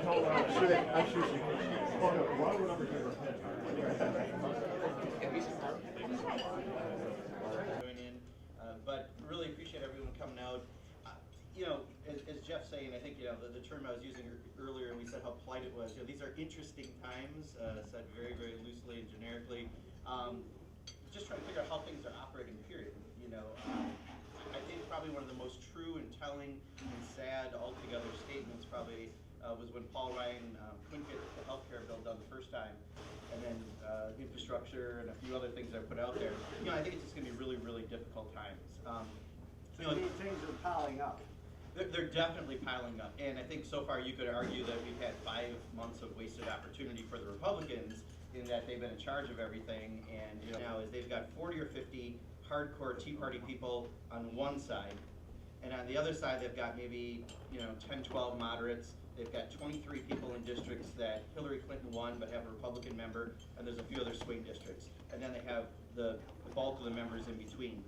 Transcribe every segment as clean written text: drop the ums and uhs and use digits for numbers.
I'm sure she can. Oh, no, why would I ever give her a pen? Join in, but really appreciate everyone coming out. You know, as Jeff's saying, I think, you know, the term I was using earlier, and we said how polite it was. You know, these are interesting times, said very, very loosely and generically. Just trying to figure out how things are operating, period. You know, I think probably one of the most true and telling and sad altogether statements probably was when Paul Ryan couldn't get the healthcare bill done the first time, and then infrastructure and a few other things that are put out there. You know, I think it's just going to be really, really difficult times. You know, these things are piling up. They're definitely piling up, and I think so far you could argue that we've had 5 months of wasted opportunity for the Republicans in that they've been in charge of everything, and you know, now is they've got 40 or 50 hardcore Tea Party people on one side, and on the other side they've got maybe, you know, 10, 12 moderates. They've got 23 people in districts that Hillary Clinton won but have a Republican member, and there's a few other swing districts, and then they have the bulk of the members in between.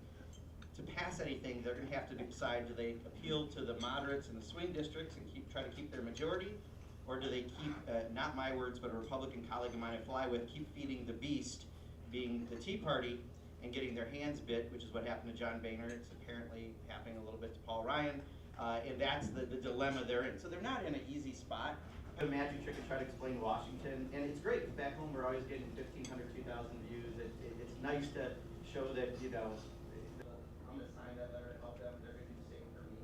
To pass anything, they're going to have to decide, do they appeal to the moderates in the swing districts and try to keep their majority, or do they keep, not my words, but a Republican colleague of mine I fly with, keep feeding the beast, being the Tea Party, and getting their hands bit, which is what happened to John Boehner. It's apparently happening a little bit to Paul Ryan, and that's the dilemma they're in. So they're not in an easy spot. A magic trick to try to explain Washington, and it's great. Back home, we're always getting 1,500, 2,000 views. It's nice to show that, you know, I'm going to sign that letter to help them. They're going to do the same for me,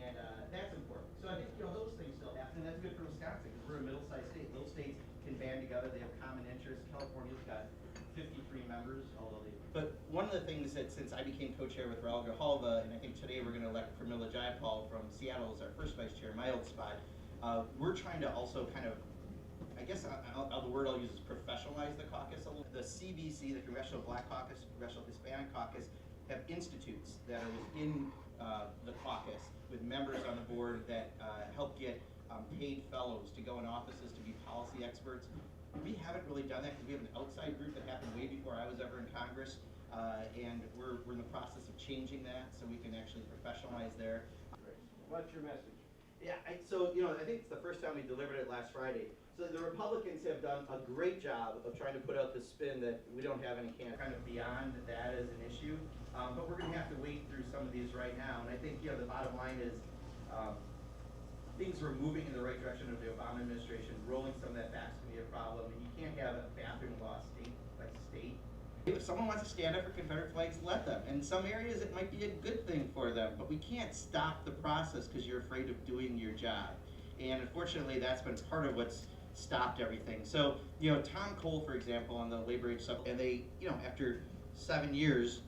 and that's important. So I think, you know, those things still happen, and that's good for Wisconsin because we're a middle-sized state. Little states can band together. They have common interests. California's got 53 members, although they. But one of the things that since I became co-chair with Raul Grijalva, and I think today we're going to elect Pramila Jayapal from Seattle as our first vice chair, my old spot. We're trying to also kind of, I guess the word I'll use is professionalize the caucus a little. The CBC, the Congressional Black Caucus, Congressional Hispanic Caucus, have institutes that are within the caucus with members on the board that help get paid fellows to go in offices to be policy experts. We haven't really done that because we have an outside group that happened way before I was ever in Congress, and we're in the process of changing that so we can actually professionalize there. What's your message? Yeah, so, you know, I think it's the first time we delivered it last Friday. So the Republicans have done a great job of trying to put out the spin that we don't have any kind of beyond that as an issue. But we're going to have to wade through some of these right now. And I think, you know, the bottom line is things were moving in the right direction of the Obama administration. Rolling some of that back is going to be a problem. And you can't have a bathroom law state by state. If someone wants to stand up for Confederate flags, let them. In some areas, it might be a good thing for them, but we can't stop the process because you're afraid of doing your job. And unfortunately, that's been part of what's stopped everything. So, you know, Tom Cole, for example, on the labor age sub, and they, you know, after 7 years,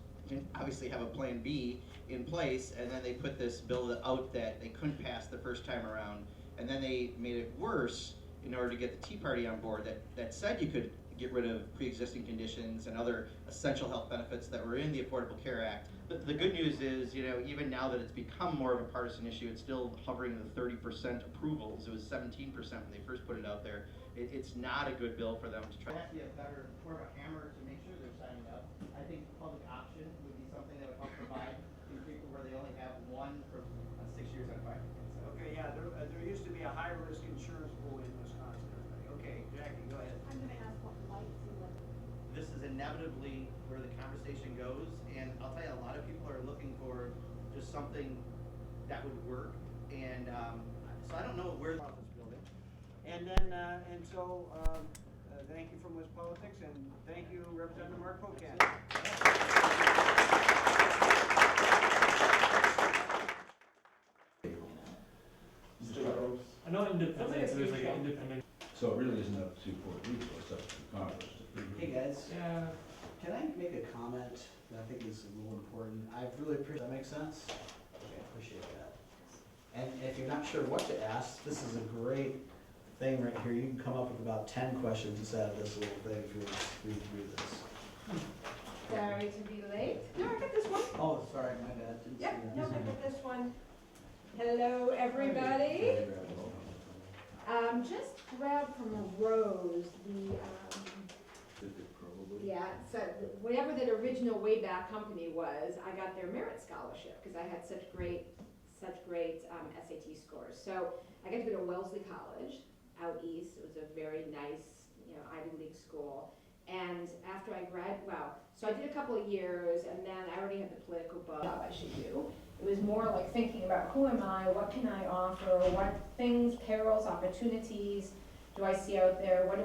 obviously have a plan B in place, and then they put this bill out that they couldn't pass the first time around, and then they made it worse in order to get the Tea Party on board that said you could get rid of pre-existing conditions and other essential health benefits that were in the Affordable Care Act. The good news is, you know, even now that it's become more of a partisan issue, it's still hovering in the 30% approvals. It was 17% when they first put it out there. It's not a good bill for them to try. It has to be a better, more of a hammer to make sure they're signing up. I think public option would be something that would help provide to people where they only have one for 6 years on 5. So. Okay, yeah, there used to be a high-risk insurance pool in Wisconsin. Okay, Jackie, go ahead. I'm going to ask what lights you want. This is inevitably where the conversation goes, and I'll tell you, a lot of people are looking for just something that would work, and so I don't know where the office building. And then, thank you from West Politics, and thank you, Representative Mark Pocan. I know independence, there's like an independent. So it really isn't up to Puerto Rico, it's up to Congress. Hey guys, Yeah. can I make a comment that I think is a little important? I really appreciate, that make sense? Okay, I appreciate that. And if you're not sure what to ask, this is a great thing right here. You can come up with about 10 questions instead of this little thing if you read through this. Sorry to be late. No, I got this one. Oh, sorry, my bad. Didn't see Yep, that. no, I got this one. Hello, everybody. Just grab from Rose the, yeah, so whatever that original way back company was, I got their merit scholarship because I had such great SAT scores. So I got to go to Wellesley College. out east. It was a very nice, Ivy League school. And after I so I did a couple of years, and then I already had the political bug I should do. It was more like thinking about who am I, what can I offer, what things, perils, opportunities do I see out there, what do